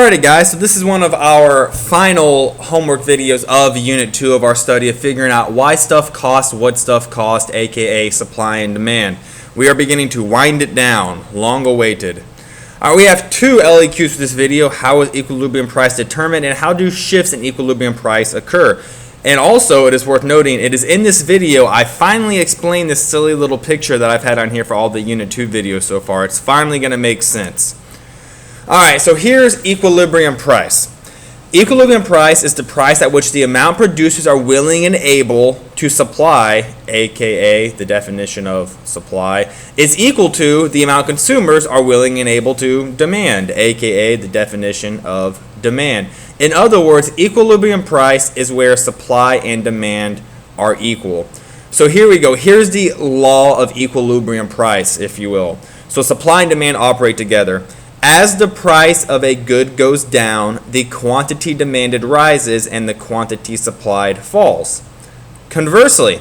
Alrighty guys, so this is one of our final homework videos of Unit 2 of our study of figuring out why stuff costs what stuff costs, aka supply and demand. We are beginning to wind it down, long awaited. Alright, we have two LEQs for this video. How is equilibrium price determined and how do shifts in equilibrium price occur? And also, it is worth noting, it is in this video I finally explained this silly little picture that I've had on here for all the Unit 2 videos so far. It's finally going to make sense. Alright, so here's equilibrium price. Equilibrium price is the price at which the amount producers are willing and able to supply, aka the definition of supply, is equal to the amount consumers are willing and able to demand, aka the definition of demand. In other words, equilibrium price is where supply and demand are equal. So here we go. Here's the law of equilibrium price, if you will. So supply and demand operate together. As the price of a good goes down, the quantity demanded rises and the quantity supplied falls. Conversely,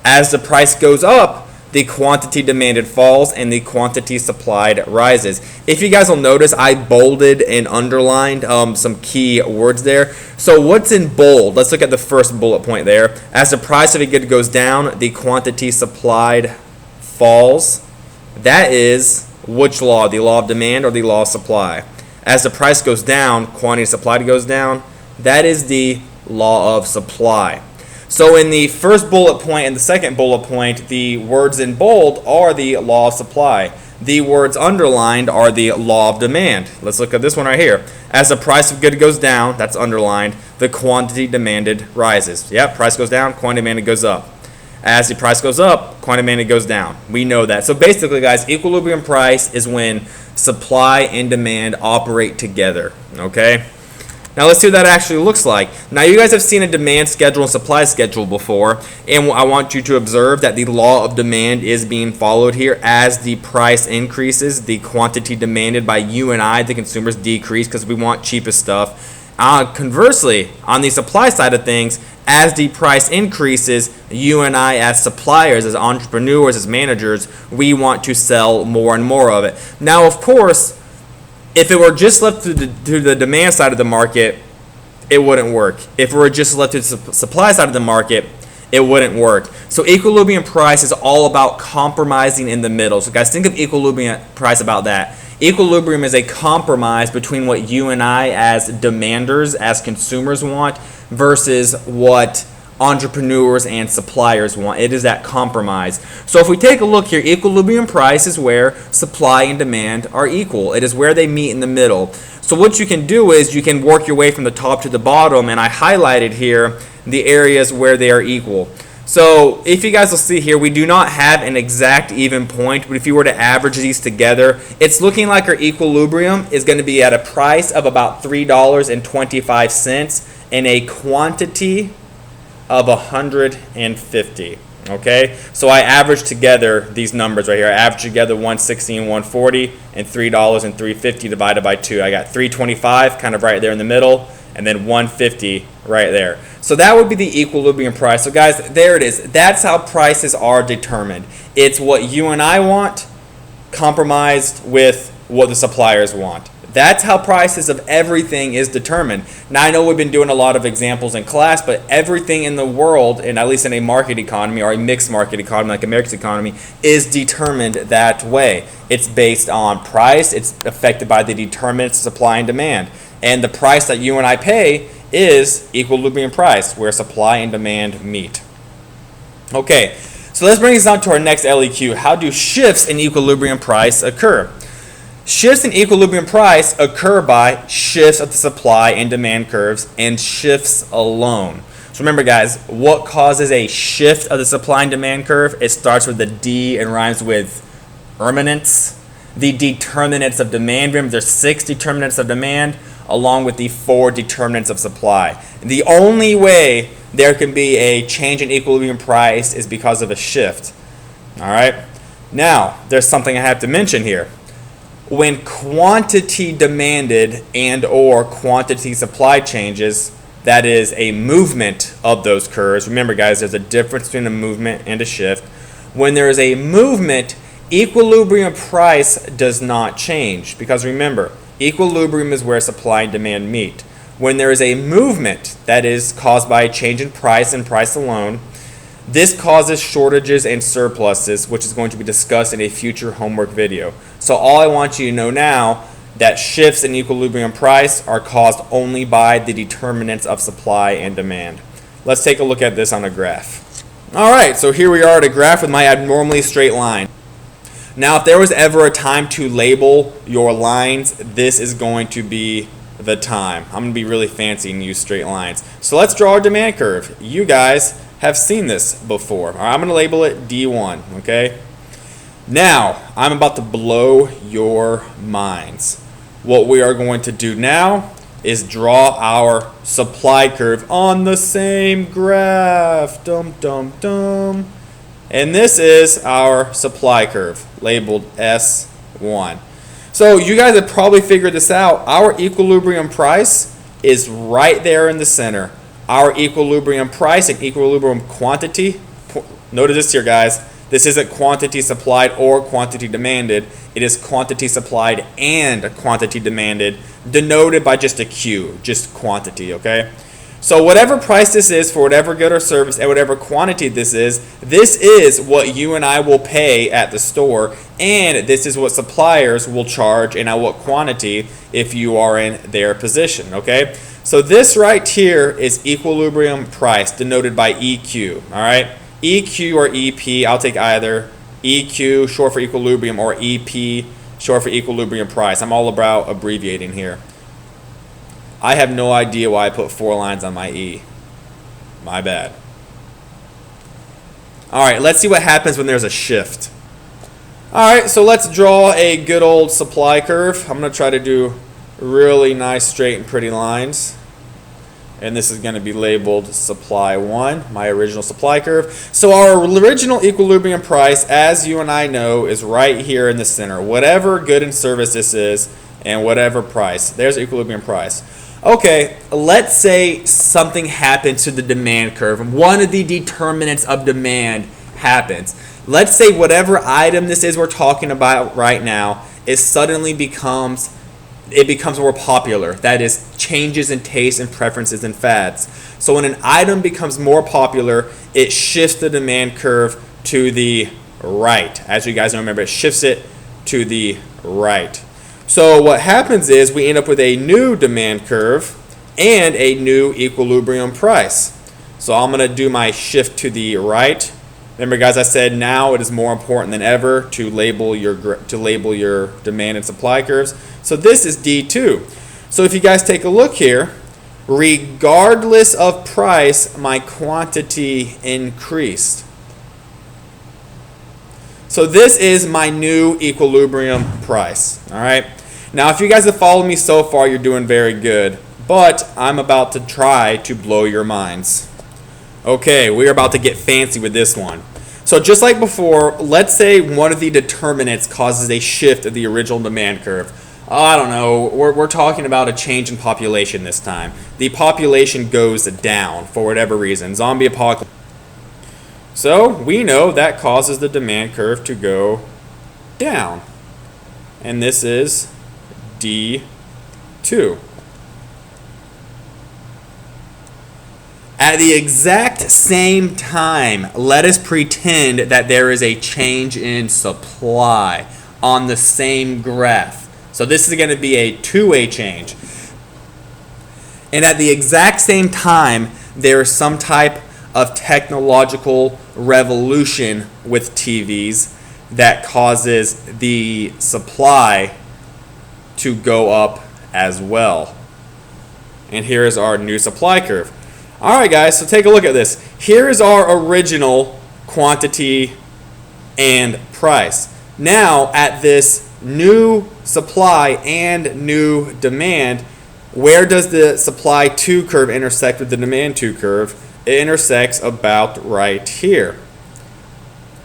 as the price goes up, the quantity demanded falls and the quantity supplied rises. If you guys will notice, I bolded and underlined some key words there. So what's in bold? Let's look at the first bullet point there. As the price of a good goes down, the quantity supplied falls. That is which law? The law of demand or the law of supply? As the price goes down, quantity supplied goes down. That is the law of supply. So in the first bullet point and the second bullet point, the words in bold are the law of supply. The words underlined are the law of demand. Let's look at this one right here. As the price of good goes down, that's underlined, the quantity demanded rises. Yep, price goes down, quantity demanded goes up. As the price goes up, quantity demanded goes down. We know that. So basically, guys, equilibrium price is when supply and demand operate together. Okay? Now let's see what that actually looks like. Now you guys have seen a demand schedule and supply schedule before, and I want you to observe that the law of demand is being followed here. As the price increases, the quantity demanded by you and I, the consumers, decrease because we want cheapest stuff. Conversely, on the supply side of things, as the price increases, you and I as suppliers, as entrepreneurs, as managers, we want to sell more and more of it. Now, of course, if it were just left to the demand side of the market, it wouldn't work. If it were just left to the supply side of the market, it wouldn't work. So equilibrium price is all about compromising in the middle. So guys, think of equilibrium price about that. Equilibrium is a compromise between what you and I as demanders, as consumers want, versus what entrepreneurs and suppliers want. It is that compromise. So if we take a look here, equilibrium price is where supply and demand are equal. It is where they meet in the middle. So what you can do is you can work your way from the top to the bottom, and I highlighted here the areas where they are equal. So if you guys will see here, we do not have an exact even point, but if you were to average these together, it's looking like our equilibrium is going to be at a price of about $3.25 and a quantity of 150. Okay, so I averaged together these numbers right here. I averaged together 160 and 140 and $3 and $3.50 divided by 2. I got $3.25 kind of right there in the middle, and then $1.50 right there. So that would be the equilibrium price. So guys, there it is. That's how prices are determined. It's what you and I want compromised with what the suppliers want. That's how prices of everything is determined. Now I know we've been doing a lot of examples in class, but everything in the world, and at least in a market economy or a mixed market economy like America's economy, is determined that way. It's based on price. It's affected by the determinants of supply and demand. And the price that you and I pay is equilibrium price, where supply and demand meet. Okay, so let's bring us on to our next LEQ. How do shifts in equilibrium price occur? Shifts in equilibrium price occur by shifts of the supply and demand curves and shifts alone. So remember guys, what causes a shift of the supply and demand curve? It starts with the D and rhymes with eminence. The determinants of demand, remember there's 6 determinants of demand along with the 4 determinants of supply. The only way there can be a change in equilibrium price is because of a shift. All right. Now, there's something I have to mention here. When quantity demanded and or quantity supply changes, that is a movement of those curves. Remember guys, there's a difference between a movement and a shift. When there is a movement, equilibrium price does not change, because remember, Equilibrium is where supply and demand meet. When there is a movement that is caused by a change in price and price alone, this causes shortages and surpluses, which is going to be discussed in a future homework video. So all I want you to know now that shifts in equilibrium price are caused only by the determinants of supply and demand. Let's take a look at this on a graph. All right, so here we are at a graph with my abnormally straight line. Now, if there was ever a time to label your lines, this is going to be the time. I'm going to be really fancy and use straight lines. So let's draw a demand curve. You guys have seen this before. All right, I'm going to label it D1, okay? Now, I'm about to blow your minds. What we are going to do now is draw our supply curve on the same graph. Dum, dum, dum. And this is our supply curve, labeled S1. So you guys have probably figured this out. Our equilibrium price is right there in the center. Our equilibrium price and equilibrium quantity, notice this here, guys. This isn't quantity supplied or quantity demanded. It is quantity supplied and quantity demanded, denoted by just a Q, just quantity, okay? So whatever price this is for whatever good or service and whatever quantity this is what you and I will pay at the store, and this is what suppliers will charge and at what quantity if you are in their position, okay? So this right here is equilibrium price, denoted by EQ, all right? EQ or EP, I'll take either. EQ, short for equilibrium, or EP, short for equilibrium price. I'm all about abbreviating here. I have no idea why I put 4 lines on my E. My bad. All right, let's see what happens when there's a shift. All right, so let's draw a good old supply curve. I'm going to try to do really nice, straight, and pretty lines. And this is going to be labeled supply 1, my original supply curve. So our original equilibrium price, as you and I know, is right here in the center. Whatever good and service this is, and whatever price. There's equilibrium price. Okay, let's say something happens to the demand curve. One of the determinants of demand happens. Let's say whatever item this is we're talking about right now, it suddenly becomes more popular. That is, changes in taste and preferences and fads. So when an item becomes more popular, it shifts the demand curve to the right. As you guys know, remember, it shifts it to the right. So what happens is we end up with a new demand curve and a new equilibrium price. So I'm going to do my shift to the right. Remember, guys, I said now it is more important than ever to label your demand and supply curves. So this is D2. So if you guys take a look here, regardless of price, my quantity increased. So this is my new equilibrium price. All right. Now, if you guys have followed me so far, you're doing very good. But I'm about to try to blow your minds. Okay, we're about to get fancy with this one. So just like before, let's say one of the determinants causes a shift of the original demand curve. I don't know, we're talking about a change in population this time. The population goes down for whatever reason, zombie apocalypse. So we know that causes the demand curve to go down. And this is D2. At the exact same time, let us pretend that there is a change in supply on the same graph. So this is going to be a two-way change. And at the exact same time, there is some type of technological revolution with TVs that causes the supply to go up as well. And here is our new supply curve. All right, guys, so take a look at this. Here is our original quantity and price. Now, at this new supply and new demand, where does the supply 2 curve intersect with the demand 2 curve? It intersects about right here.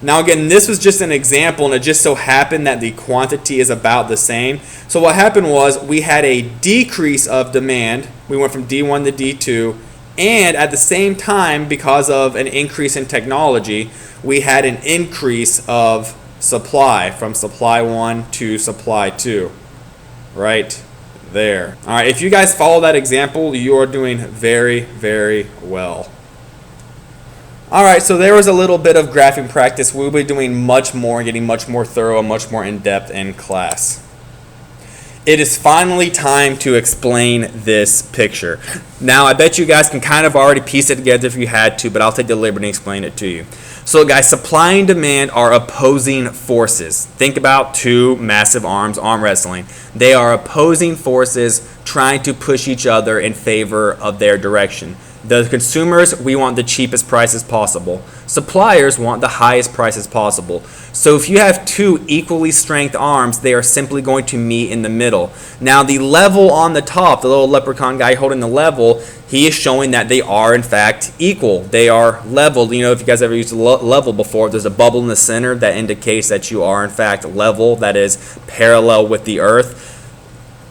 Now again, this was just an example, and it just so happened that the quantity is about the same. So what happened was we had a decrease of demand. We went from D1 to D2, and at the same time, because of an increase in technology, we had an increase of supply from supply 1 to supply 2, right there. All right, if you guys follow that example, you are doing very, very well. All right, so there was a little bit of graphing practice. We'll be doing much more, getting much more thorough, much more in-depth in class. It is finally time to explain this picture. Now, I bet you guys can kind of already piece it together if you had to, but I'll take the liberty and explain it to you. So guys, supply and demand are opposing forces. Think about two massive arms, arm wrestling. They are opposing forces trying to push each other in favor of their direction. The consumers, we want the cheapest prices possible. Suppliers want the highest prices possible. So if you have two equally strength arms, they are simply going to meet in the middle. Now the level on the top, the little leprechaun guy holding the level, he is showing that they are in fact equal. They are leveled. You know, if you guys ever used a level before, there's a bubble in the center that indicates that you are in fact level, that is parallel with the earth.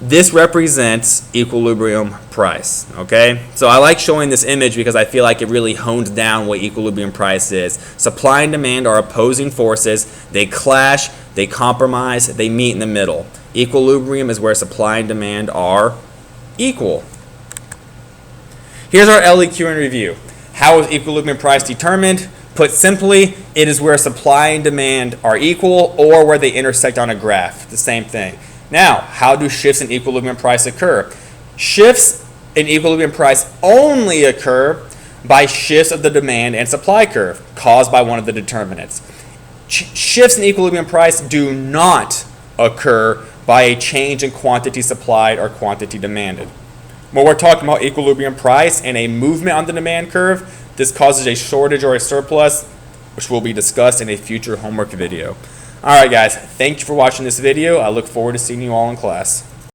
This represents equilibrium price, okay? So I like showing this image because I feel like it really hones down what equilibrium price is. Supply and demand are opposing forces. They clash, they compromise, they meet in the middle. Equilibrium is where supply and demand are equal. Here's our LEQ in review. How is equilibrium price determined? Put simply, it is where supply and demand are equal or where they intersect on a graph. The same thing. Now, how do shifts in equilibrium price occur? Shifts in equilibrium price only occur by shifts of the demand and supply curve caused by one of the determinants. Shifts in equilibrium price do not occur by a change in quantity supplied or quantity demanded. When we're talking about equilibrium price and a movement on the demand curve, this causes a shortage or a surplus, which will be discussed in a future homework video. Alright guys, thank you for watching this video. I look forward to seeing you all in class.